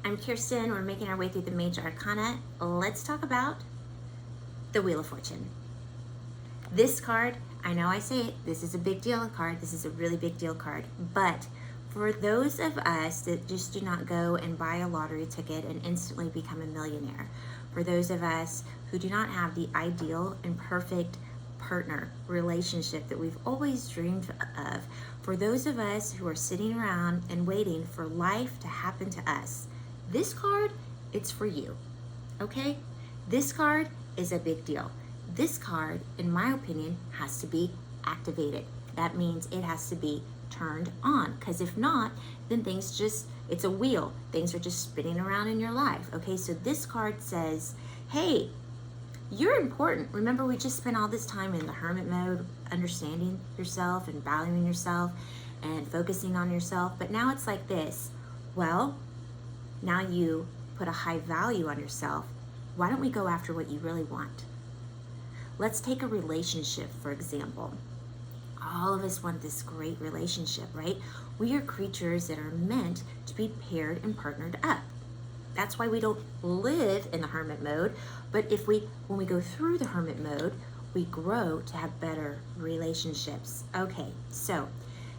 I'm Kirsten. We're making our way through the Major Arcana. Let's talk about the Wheel of Fortune. This card, I know I say it, this is a big deal card. This is a really big deal card. But for those of us that just do not go and buy a lottery ticket and instantly become a millionaire, for those of us who do not have the ideal and perfect partner relationship that we've always dreamed of, for those of us who are sitting around and waiting for life to happen to us, this card, it's for you, okay? This card is a big deal. This card, in my opinion, has to be activated. That means it has to be turned on, because if not, then things just, it's a wheel. Things are just spinning around in your life, okay? So this card says, hey, you're important. Remember, we just spent all this time in the hermit mode, understanding yourself and valuing yourself and focusing on yourself. But now it's like this. Well, now you put a high value on yourself. Why don't we go after what you really want? Let's take a relationship, for example. All of us want this great relationship, right? We are creatures that are meant to be paired and partnered up. That's why we don't live in the hermit mode, but when we go through the hermit mode, we grow to have better relationships. Okay, so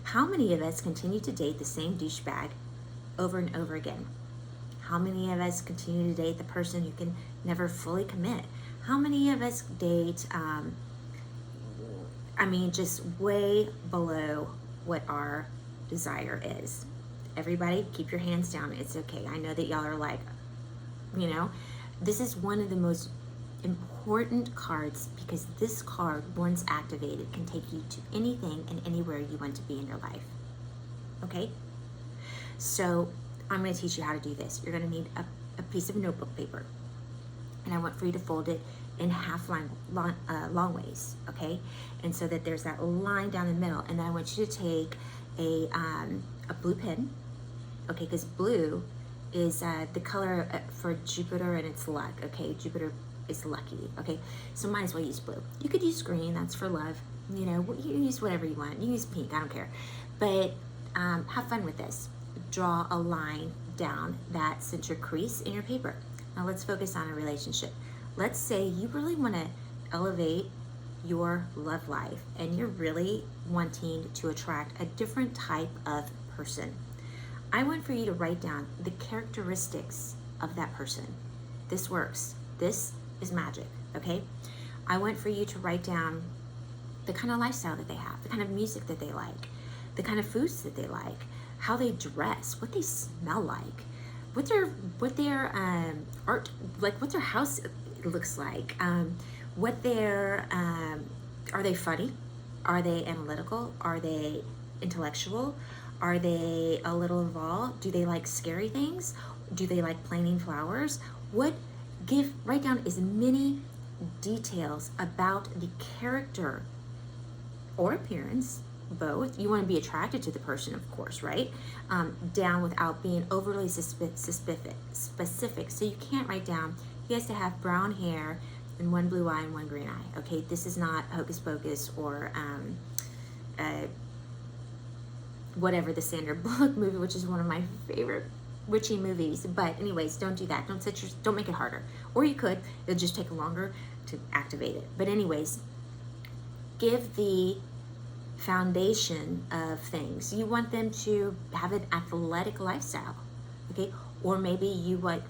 how many of us continue to date the same douchebag over and over again? How many of us continue to date the person who can never fully commit? How many of us date, just way below what our desire is? Everybody, keep your hands down. It's okay. I know that y'all are like, this is one of the most important cards, because this card, once activated, can take you to anything and anywhere you want to be in your life. Okay? So I'm going to teach you how to do this. You're going to need a piece of notebook paper, and I want for you to fold it in half long ways, okay? And so that there's that line down the middle, and then I want you to take a blue pen, okay? Because blue is the color for Jupiter and its luck, okay? Jupiter is lucky, okay? So might as well use blue. You could use green, that's for love. You use whatever you want. You use pink, I don't care. But have fun with this. Draw a line down that center crease in your paper. Now let's focus on a relationship. Let's say you really want to elevate your love life and you're really wanting to attract a different type of person. I want for you to write down the characteristics of that person. This works. This is magic, okay? I want for you to write down the kind of lifestyle that they have, the kind of music that they like, the kind of foods that they like, how they dress, what they smell like, what their art, like what their house looks like, what their, are they funny? Are they analytical? Are they intellectual? Are they a little involved? Do they like scary things? Do they like planting flowers? Write down as many details about the character or appearance, both. You want to be attracted to the person, of course, right? Down without being overly specific. So you can't write down, he has to have brown hair and one blue eye and one green eye. Okay, this is not Hocus Pocus or whatever, the Sandra Bullock movie, which is one of my favorite witchy movies. But anyways, don't do that. Don't make it harder. Or you could. It'll just take longer to activate it. But anyways, give the foundation of things. You want them to have an athletic lifestyle, okay? Or maybe you like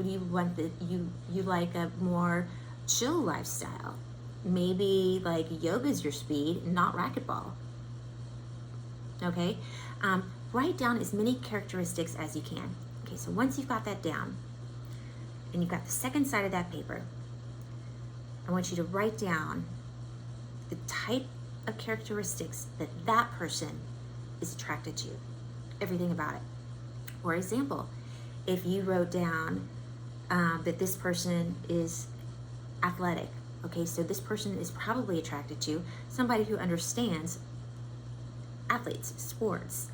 a more chill lifestyle. Maybe like yoga's your speed, not racquetball. Okay, write down as many characteristics as you can. Okay, so once you've got that down, and you've got the second side of that paper, I want you to write down the type of characteristics that person is attracted to, everything about it. For example, if you wrote down that this person is athletic, okay, so this person is probably attracted to somebody who understands athletes, sports,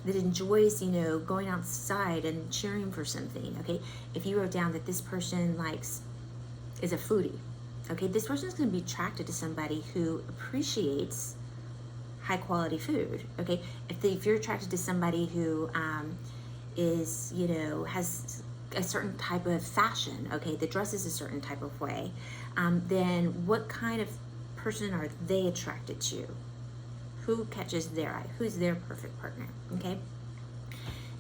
that enjoys, going outside and cheering for something, okay? If you wrote down that this person is a foodie, okay, this person is going to be attracted to somebody who appreciates high quality food, okay? If you're attracted to somebody who is, has a certain type of fashion, okay, that dresses a certain type of way, then what kind of person are they attracted to? Who catches their eye? Who's their perfect partner? Okay.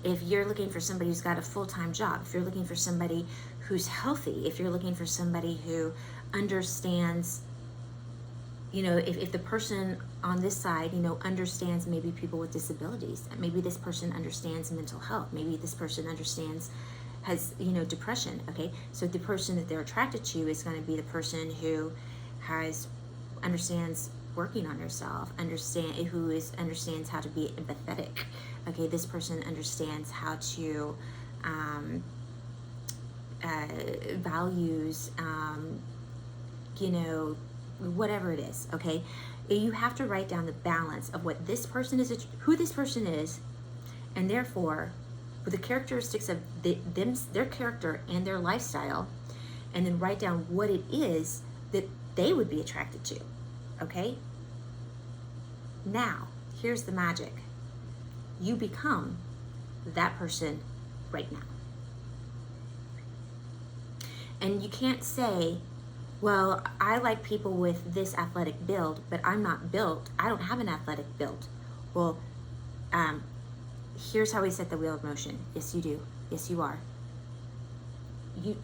If you're looking for somebody who's got a full-time job, if you're looking for somebody who's healthy, if you're looking for somebody who understands, if the person on this side, understands maybe people with disabilities, maybe this person understands mental health, maybe this person has depression, okay? So the person that they're attracted to is going to be the person who understands working on herself, understands how to be empathetic. Okay, this person understands how to values, whatever it is. Okay, you have to write down the balance of what this person is, who this person is, and therefore with the characteristics of their character and their lifestyle, and then write down what it is that they would be attracted to. Okay? Now, here's the magic. You become that person right now. And you can't say, well, I like people with this athletic build, but I'm not built. I don't have an athletic build. Well, here's how we set the wheel of motion. Yes, you do. Yes, you are.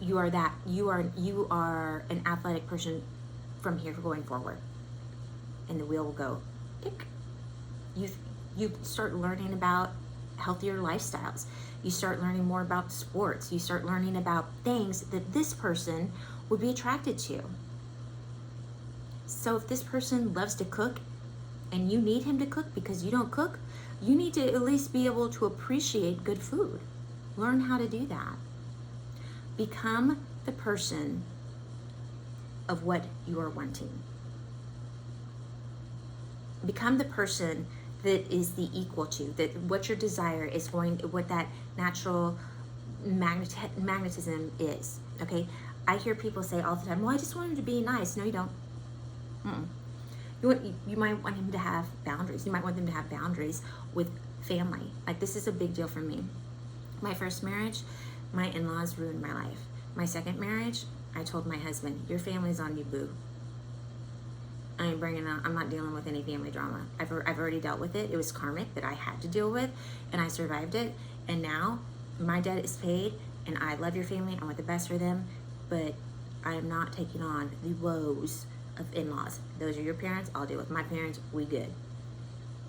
You are that. You are an athletic person from here going forward. And the wheel will go tick. You start learning about healthier lifestyles. You start learning more about sports. You start learning about things that this person would be attracted to. So if this person loves to cook and you need him to cook because you don't cook, you need to at least be able to appreciate good food. Learn how to do that. Become the person of what you are wanting. Become the person that is the equal to, that what your desire is what that natural magnetism is, okay? I hear people say all the time, well, I just want him to be nice. No, you don't. You might want him to have boundaries. You might want them to have boundaries with family. Like, this is a big deal for me. My first marriage, my in-laws ruined my life. My second marriage, I told my husband, your family's on you, boo. I'm not dealing with any family drama. I've already dealt with it. It was karmic that I had to deal with, and I survived it. And now my debt is paid, and I love your family. I want the best for them, but I am not taking on the woes of in-laws. Those are your parents. I'll deal with my parents. We good.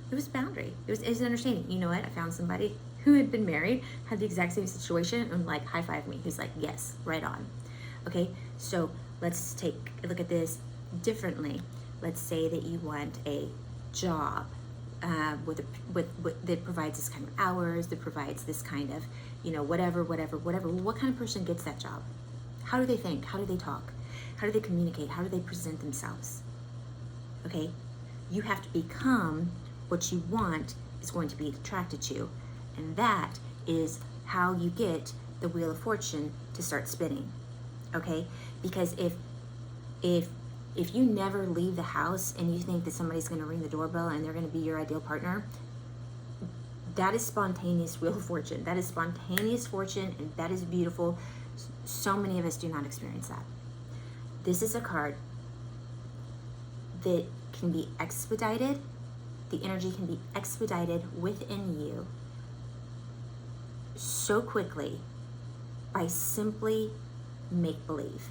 It was a boundary. It was an understanding. You know what? I found somebody who had been married, had the exact same situation, and like high-five me. He's like, yes, right on. Okay, so let's take a look at this differently. Let's say that you want a job that provides this kind of hours, that provides this kind of, whatever. What kind of person gets that job? How do they think? How do they talk? How do they communicate? How do they present themselves? Okay? You have to become what you want is going to be attracted to. And that is how you get the Wheel of Fortune to start spinning. Okay? Because if you never leave the house and you think that somebody's going to ring the doorbell and they're going to be your ideal partner, that is spontaneous Wheel of Fortune. That is spontaneous fortune, and that is beautiful. So many of us do not experience that. This is a card that can be expedited. The energy can be expedited within you so quickly by simply make-believe.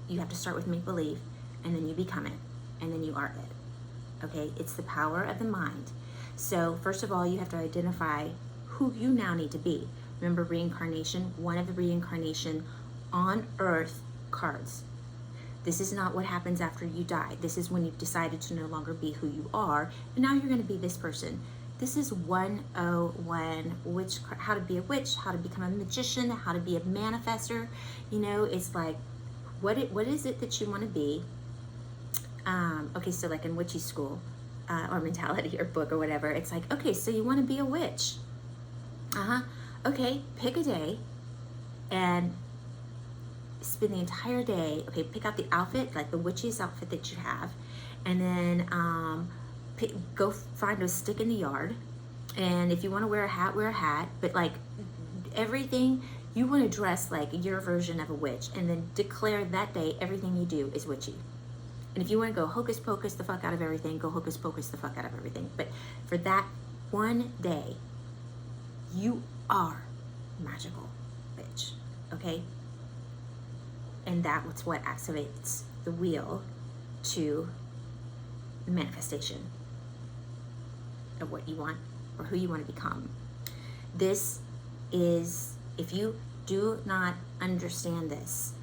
You have to start with make-believe, and then you become it, and then you are it. Okay? It's the power of the mind. So first of all, you have to identify who you now need to be. Remember reincarnation? One of the reincarnation on earth cards. This is not what happens after you die. This is when you've decided to no longer be who you are, and now you're going to be this person. This is 101, how to be a witch, how to become a magician, how to be a manifester. It's like, what is it that you want to be? Okay, so like in witchy school, or mentality or book or whatever, it's like, okay, so you want to be a witch. Okay, pick a day and spend the entire day. Okay, pick out the outfit, like the witchiest outfit that you have, and then go find a stick in the yard, and if you want to wear a hat, but like everything You want to dress like your version of a witch and then declare that day everything you do is witchy. And if you want to go hocus pocus the fuck out of everything, go hocus pocus the fuck out of everything. But for that one day, you are magical, bitch. Okay? And that's what activates the wheel to the manifestation of what you want or who you want to become. This is, if you do not understand this,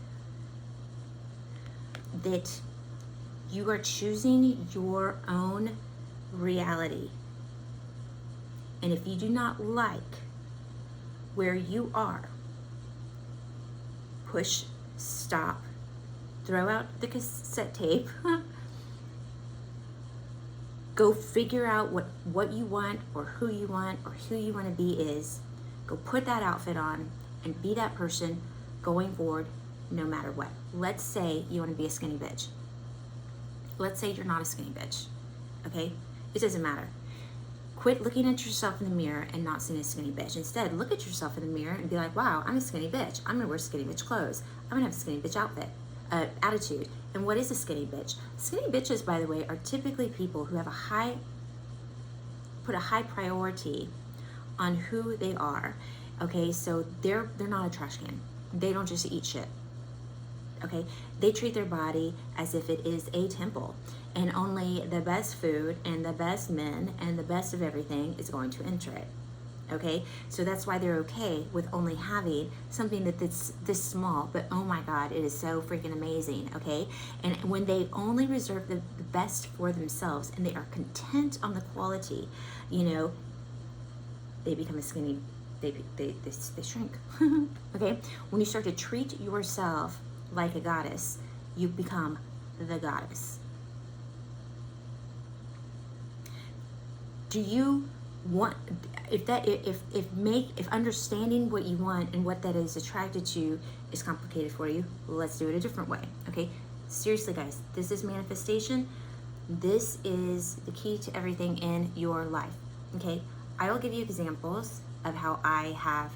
that you are choosing your own reality. And if you do not like where you are, push, stop, throw out the cassette tape, go figure out what you want or who you want to be is. Go put that outfit on and be that person going forward no matter what. Let's say you want to be a skinny bitch. Let's say you're not a skinny bitch, okay? It doesn't matter. Quit looking at yourself in the mirror and not seeing a skinny bitch. Instead, look at yourself in the mirror and be like, wow, I'm a skinny bitch. I'm gonna wear skinny bitch clothes. I'm gonna have a skinny bitch outfit, attitude. And what is a skinny bitch? Skinny bitches, by the way, are typically people who have put a high priority on who they are. Okay, so they're not a trash can. They don't just eat shit. Okay, they treat their body as if it is a temple, and only the best food and the best men and the best of everything is going to enter it. Okay, so that's why they're okay with only having something that's this small, but oh my God, it is so freaking amazing. Okay, and when they only reserve the best for themselves and they are content on the quality, you know, they become a skinny, they shrink. Okay, when you start to treat yourself like a goddess, you become the goddess. Do you want, if understanding what you want and what that is attracted to is complicated for you, let's do it a different way. Okay, seriously guys, this is manifestation. This is the key to everything in your life. Okay, I will give you examples of how I have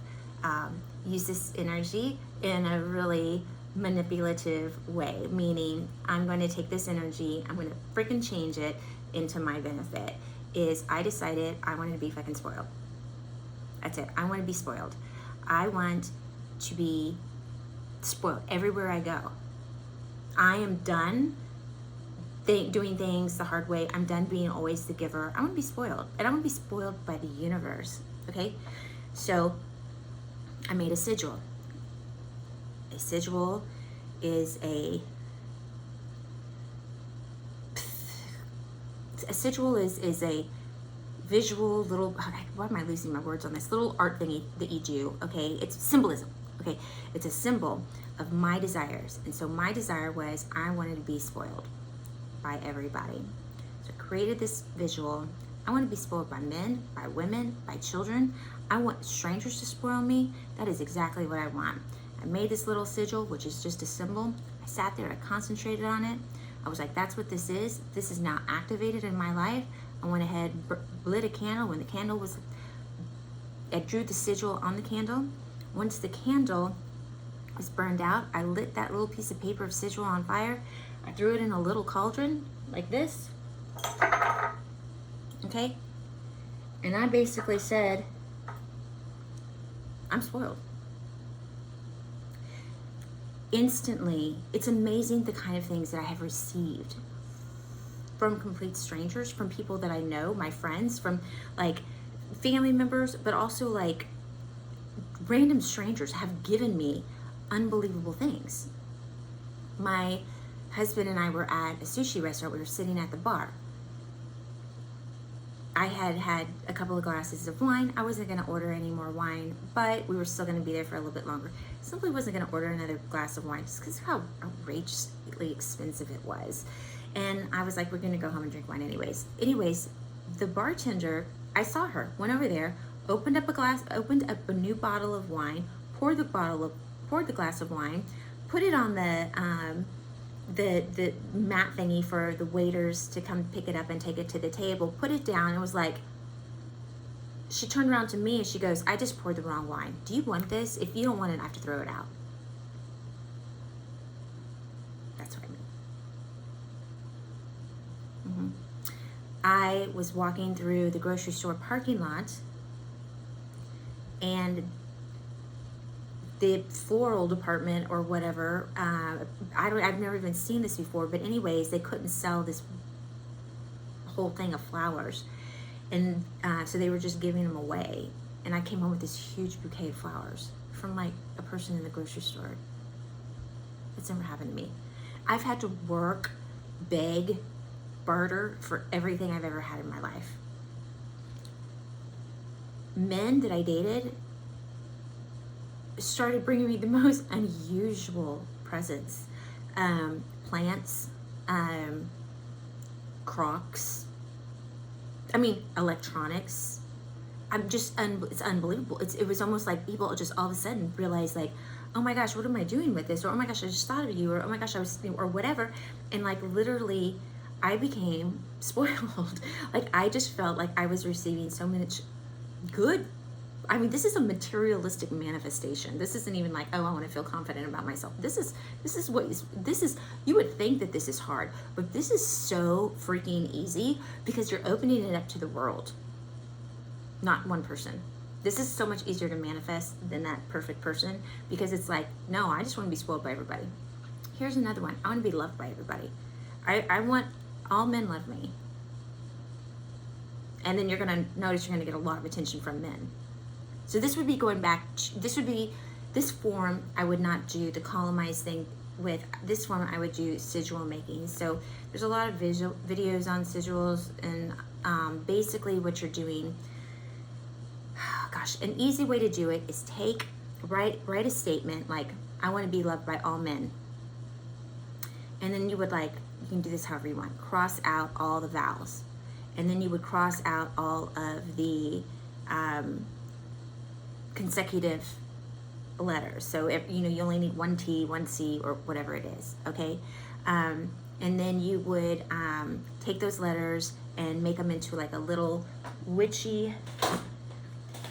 used this energy in a really manipulative way, meaning I'm going to take this energy, I'm going to freaking change it into my benefit. Is I decided I wanted to be fucking spoiled. That's it. I want to be spoiled. I want to be spoiled everywhere I go. I am done doing things the hard way. I'm done being always the giver. I want to be spoiled, and I want to be spoiled by the universe. Okay, so I made a sigil. A sigil is a sigil is a visual little, why am I losing my words on this, little art thingy that you do. Okay, it's symbolism. Okay, it's a symbol of my desires. And so my desire was I wanted to be spoiled by everybody. So I created this visual. I want to be spoiled by men, by women, by children. I want strangers to spoil me. That is exactly what I want. I made this little sigil, which is just a symbol. I sat there, I concentrated on it. I was like, that's what this is. This is now activated in my life. I went ahead, lit a candle. When the candle was, I drew the sigil on the candle. Once the candle was burned out, I lit that little piece of paper of sigil on fire. I threw it in a little cauldron like this. Okay? And I basically said, I'm spoiled. Instantly, it's amazing the kind of things that I have received from complete strangers, from people that I know, my friends, from like family members, but also like random strangers have given me unbelievable things. My husband and I were at a sushi restaurant. We were sitting at the bar. I had had a couple of glasses of wine. I wasn't going to order any more wine, but we were still going to be there for a little bit longer. Simply wasn't going to order another glass of wine just because of how outrageously expensive it was. And I was like, we're going to go home and drink wine anyways. The bartender, I saw her, went over there, opened up a new bottle of wine, poured the glass of wine, put it on the mat thingy for the waiters to come pick it up and take it to the table, put it down, and was like, she turned around to me and she goes, I just poured the wrong wine. Do you want this? If you don't want it, I have to throw it out. That's what I mean. I was walking through the grocery store parking lot, and the floral department or whatever, I've never even seen this before, but anyways, they couldn't sell this whole thing of flowers. And so they were just giving them away. And I came home with this huge bouquet of flowers from like a person in the grocery store. It's never happened to me. I've had to work, beg, barter for everything I've ever had in my life. Men that I dated started bringing me the most unusual presents. Plants, Crocs, I mean, electronics. I'm just, it's unbelievable. It was almost like people just all of a sudden realized like, oh my gosh, what am I doing with this? Or, oh my gosh, I just thought of you. Or, oh my gosh, I was, or whatever. And like literally, I became spoiled. Like I just felt like I was receiving so much good. I mean, this is a materialistic manifestation. This isn't even like, oh, I want to feel confident about myself. This is you would think that this is hard, but this is so freaking easy because you're opening it up to the world, not one person. This is so much easier to manifest than that perfect person because it's like, no, I just want to be spoiled by everybody. Here's another one. I want to be loved by everybody. I want all men love me. And then you're going to notice you're going to get a lot of attention from men. So this would be going back, this form I would not do the columnized thing with. This form I would do sigil making. So there's a lot of videos on sigils, and basically what you're doing, gosh, an easy way to do it is write a statement like, I want to be loved by all men. And then you would you can do this however you want, cross out all the vowels. And then you would cross out all of the consecutive letters. So if, you only need one T, one C, or whatever it is, okay? And then you would take those letters and make them into like a little witchy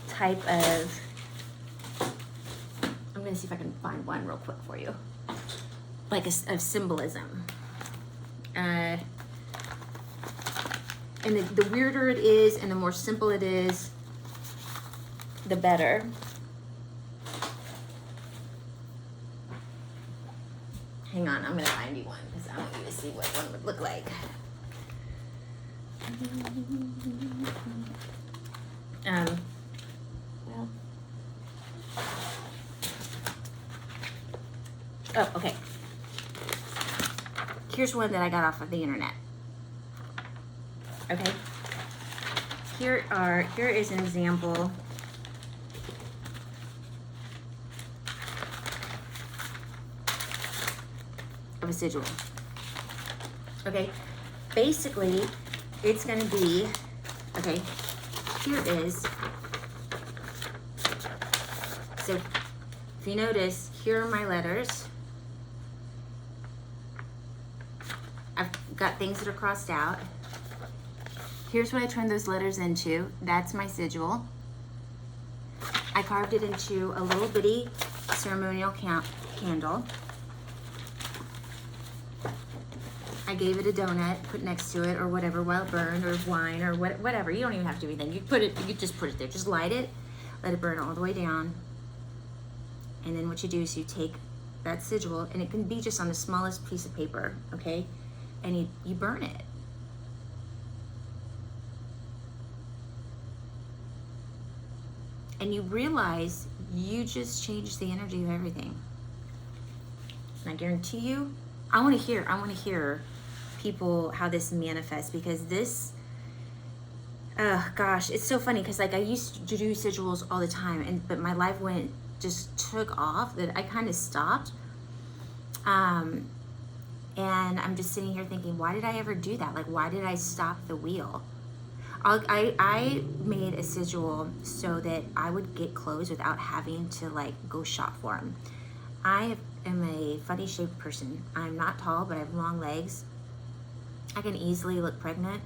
type of, I'm gonna see if I can find one real quick for you, like a symbolism. And the weirder it is and the more simple it is, the better. Hang on, I'm gonna find you one because I want you to see what one would look like. Well, oh, okay. Here's one that I got off of the internet. Okay. Here is an example. Of a sigil. Okay, basically it's going to be, okay, here is, so if you notice, here are my letters. I've got things that are crossed out. Here's what I turned those letters into. That's my sigil. I carved it into a little bitty ceremonial candle. I gave it a donut, put next to it, or whatever, while it burned, or wine, or whatever. You don't even have to do anything. You just put it there. Just light it, let it burn all the way down. And then what you do is you take that sigil, and it can be just on the smallest piece of paper, okay? And you burn it. And you realize you just changed the energy of everything. And I guarantee you, I want to hear people how this manifests, because this, gosh, it's so funny because like I used to do sigils all the time, but my life just took off that I kind of stopped. And I'm just sitting here thinking, why did I ever do that? Like, why did I stop the wheel? I made a sigil so that I would get clothes without having to like go shop for them. I am a funny shaped person. I'm not tall, but I have long legs. I can easily look pregnant.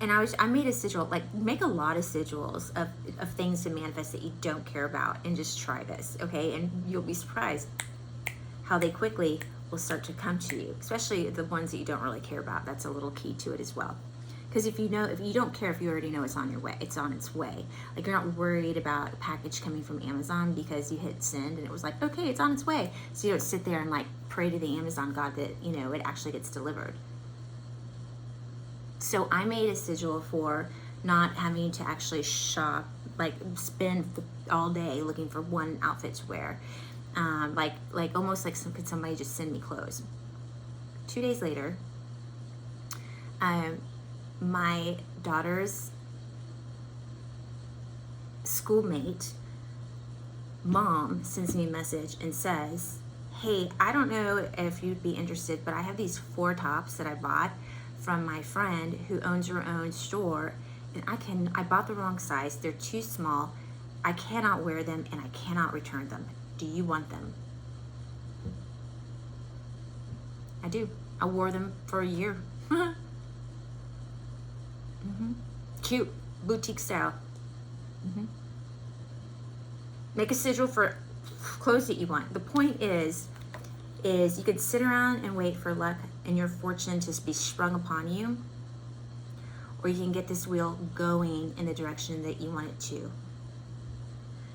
And I made a sigil, like make a lot of sigils of things to manifest that you don't care about, and just try this, okay? And you'll be surprised how they quickly will start to come to you, especially the ones that you don't really care about. That's a little key to it as well. Because if you don't care, if you already know it's on your way, it's on its way. Like you're not worried about a package coming from Amazon because you hit send and it was like, okay, it's on its way. So you don't sit there and like pray to the Amazon God that, you know, it actually gets delivered. So I made a sigil for not having to actually shop, like spend all day looking for one outfit to wear. Like almost like could somebody just send me clothes. 2 days later, my daughter's schoolmate mom sends me a message and says, hey, I don't know if you'd be interested, but I have these 4 tops that I bought from my friend who owns her own store, and I bought the wrong size. They're too small. I cannot wear them and I cannot return them. Do you want them? I do. I wore them for a year. Cute, boutique style. Make a sigil for clothes that you want. The point is you could sit around and wait for luck and your fortune to be sprung upon you, or you can get this wheel going in the direction that you want it to.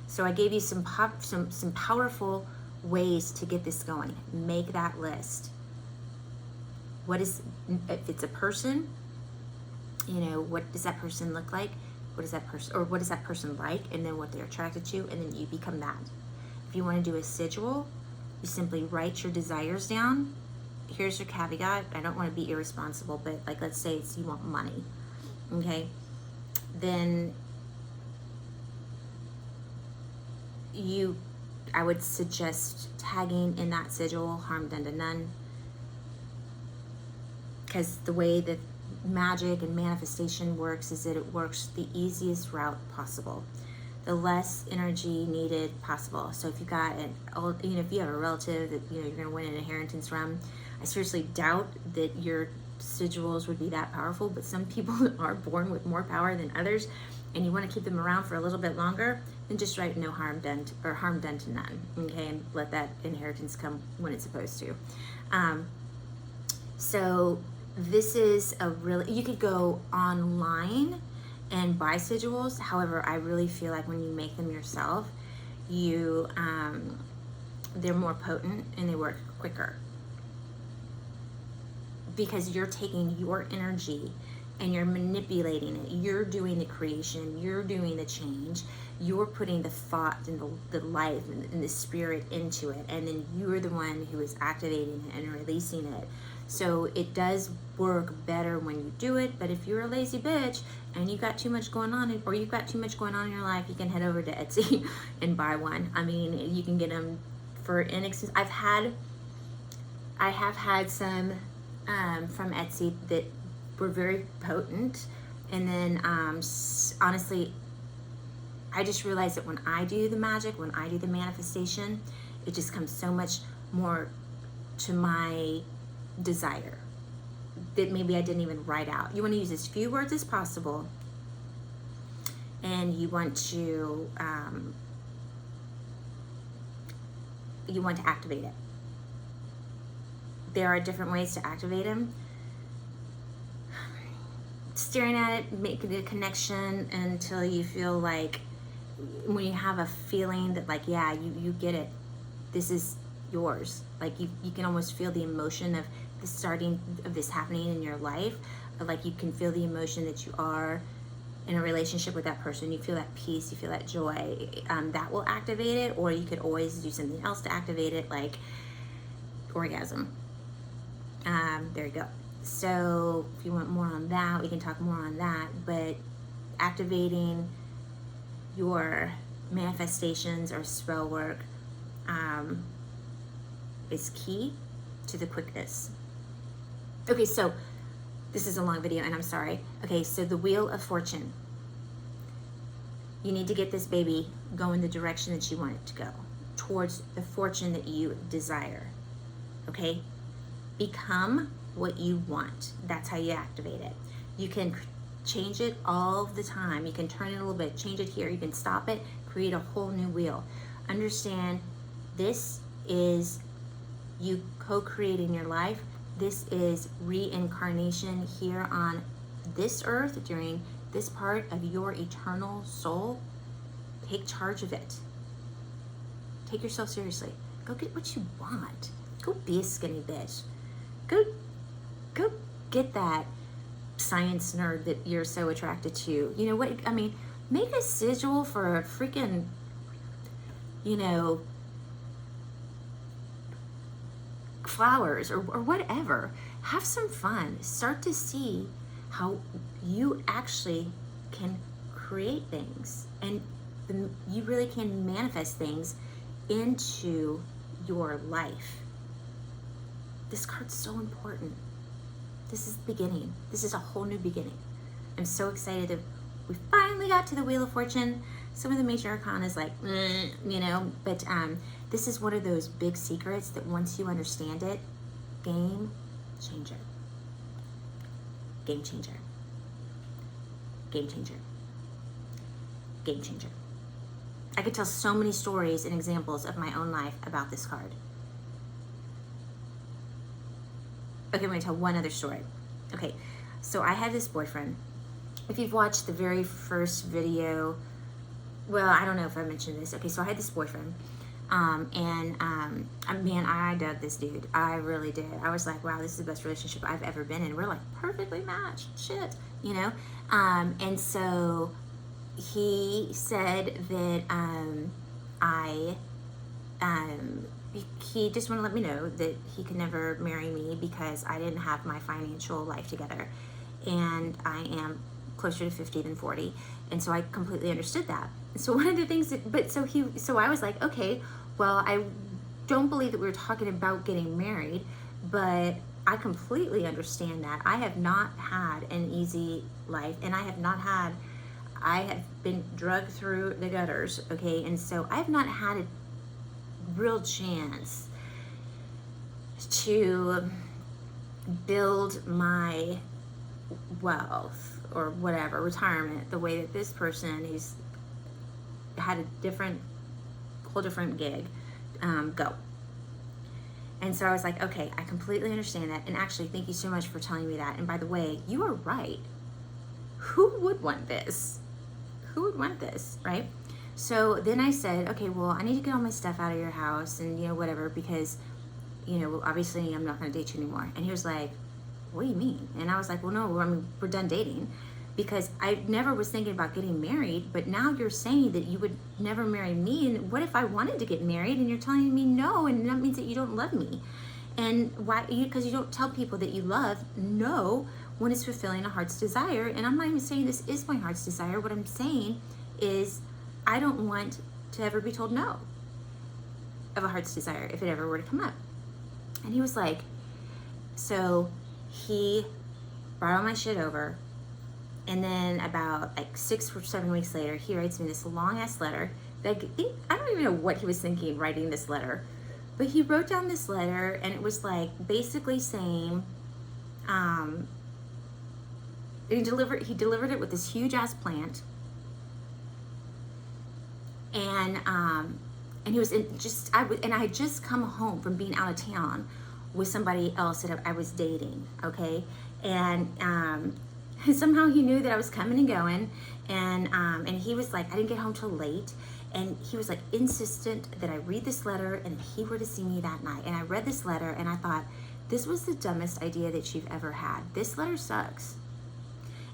So I gave you some powerful ways to get this going. Make that list. If it's a person, you know, what does that person look like? What is that person like? And then what they're attracted to, and then you become that. If you want to do a sigil, you simply write your desires down. Here's your caveat. I don't want to be irresponsible, but like, let's say you want money, okay? Then I would suggest tagging in that sigil, harm done to none. Because the way that magic and manifestation works is that it works the easiest route possible, the less energy needed possible. So if you got if you have a relative that you're going to win an inheritance from, I seriously doubt that your sigils would be that powerful. But some people are born with more power than others, and you want to keep them around for a little bit longer, then just write no harm done to none. Okay, and let that inheritance come when it's supposed to. So this is you could go online and buy sigils. However, I really feel like when you make them yourself, they're more potent and they work quicker, because you're taking your energy and you're manipulating it. You're doing the creation, you're doing the change, you're putting the thought and the life and the spirit into it, and then you're the one who is activating it and releasing it. So it does work better when you do it. But if you're a lazy bitch and you got too much going on, or you've got too much going on in your life, you can head over to Etsy and buy one. I mean, you can get them for inexpensive. I have had some from Etsy that were very potent, and then honestly, I just realized that when I do the magic, when I do the manifestation, it just comes so much more to my desire that maybe I didn't even write out. You want to use as few words as possible, and you want to activate it. There are different ways to activate them. Staring at it, making a connection until you feel like, when you have a feeling that like, yeah, you get it, this is yours. Like you can almost feel the emotion of the starting of this happening in your life. Like you can feel the emotion that you are in a relationship with that person. You feel that peace, you feel that joy. That will activate it. Or you could always do something else to activate it, like orgasm. There you go. So if you want more on that, we can talk more on that. But activating your manifestations or spell work is key to the quickness. Okay, so this is a long video and I'm sorry. Okay, so the Wheel of Fortune. You need to get this baby going the direction that you want it to go, towards the fortune that you desire. Okay? Become what you want. That's how you activate it. You can change it all the time. You can turn it a little bit, change it here, you can stop it, create a whole new wheel. Understand, this is you co-creating your life. This is reincarnation here on this earth during this part of your eternal soul. Take charge of it. Take yourself seriously. Go get what you want. Go be a skinny bitch. Go get that science nerd that you're so attracted to. You know what? I mean, make a sigil for a freaking, flowers or whatever. Have some fun. Start to see how you actually can create things, and you really can manifest things into your life. This card's so important. This is the beginning. This is a whole new beginning. I'm so excited that we finally got to the Wheel of Fortune. Some of the major arcana is like, but this is one of those big secrets that once you understand it, game changer. Game changer. Game changer. Game changer. I could tell so many stories and examples of my own life about this card. Okay, I'm going to tell one other story. Okay, so I had this boyfriend. If you've watched the very first video, well, I don't know if I mentioned this. Okay, so I had this boyfriend, man, I dug this dude. I really did. I was like, wow, this is the best relationship I've ever been in. We're like perfectly matched, shit, and so he said that he just wanted to let me know that he could never marry me because I didn't have my financial life together, and I am closer to 50 than 40, and so I completely understood that. So one of the things so I was like, okay, well, I don't believe that we were talking about getting married, but I completely understand that. I have not had an easy life, and I have been drugged through the gutters, okay, and so I have not had a real chance to build my wealth or whatever, retirement, the way that this person who's had a whole different gig go. And so I was like, okay, I completely understand that, and actually thank you so much for telling me that, and by the way, you are right. Who would want this? Who would want this, right? So then I said, okay, well, I need to get all my stuff out of your house and, whatever, because, obviously I'm not going to date you anymore. And he was like, what do you mean? And I was like, well, no, I mean, we're done dating, because I never was thinking about getting married, but now you're saying that you would never marry me. And what if I wanted to get married and you're telling me no, and that means that you don't love me? And why? Because you don't tell people that you love no when it's fulfilling a heart's desire. And I'm not even saying this is my heart's desire. What I'm saying is I don't want to ever be told no of a heart's desire if it ever were to come up. And he was like, so he brought all my shit over, and then about like 6 or 7 weeks later, he writes me this long ass letter that I don't even know what he was thinking writing this letter, but he wrote down this letter, and it was like basically saying, he delivered it with this huge ass plant, and he was I had just come home from being out of town with somebody else that I was dating, okay, and somehow he knew that I was coming and going, and he was like, I didn't get home till late, and he was like insistent that I read this letter and he were to see me that night. And I read this letter and I thought, this was the dumbest idea that you've ever had. This letter sucks.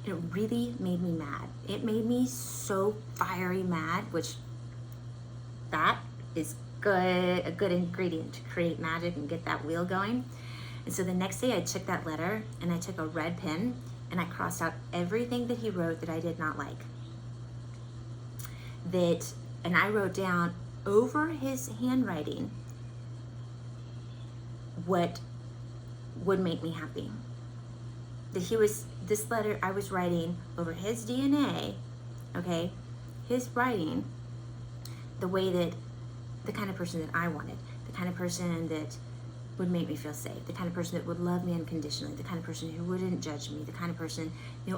And it really made me mad. It made me so fiery mad, which that is a good ingredient to create magic and get that wheel going. And so the next day I took that letter and I took a red pen and I crossed out everything that he wrote that I did not like. And I wrote down over his handwriting what would make me happy. This letter I was writing over his DNA, okay, his writing, the way that, the kind of person that I wanted, the kind of person that would make me feel safe, the kind of person that would love me unconditionally, the kind of person who wouldn't judge me, the kind of person,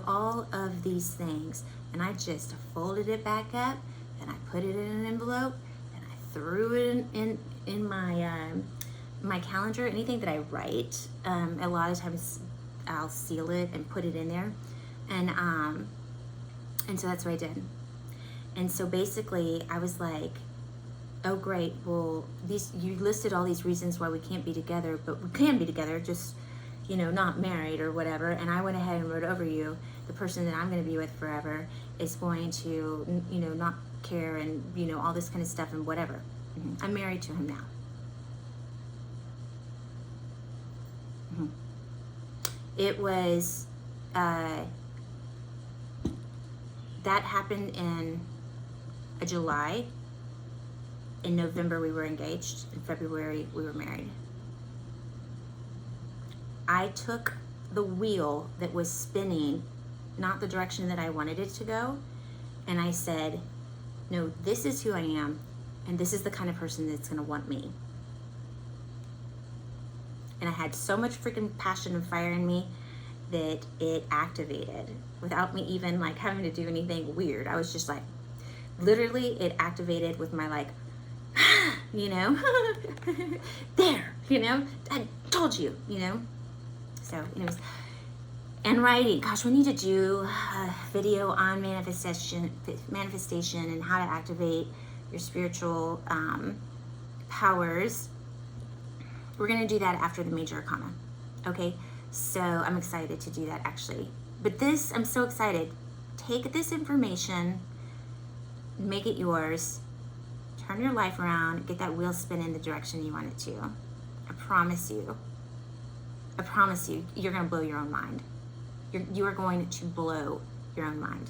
all of these things. And I just folded it back up and I put it in an envelope and I threw it in my calendar. Anything that I write, a lot of times I'll seal it and put it in there. And so that's what I did. And so basically I was like, oh great, well, you listed all these reasons why we can't be together, but we can be together, just, not married or whatever. And I went ahead and wrote over you, the person that I'm going to be with forever is going to, not care and, all this kind of stuff and whatever. I'm married to him now. It was, that happened in July. In November, we were engaged. In February, we were married. I took the wheel that was spinning, not the direction that I wanted it to go, and I said, no, this is who I am, and this is the kind of person that's gonna want me. And I had so much freaking passion and fire in me that it activated without me even like having to do anything weird. I was just like, literally it activated with my like, there, I told you, So anyways, and writing, gosh, we need to do a video on manifestation and how to activate your spiritual powers. We're going to do that after the major arcana. Okay. So I'm excited to do that actually, but I'm so excited. Take this information, make it yours, turn your life around, get that wheel spinning the direction you want it to. I promise you, you're going to blow your own mind. You are going to blow your own mind.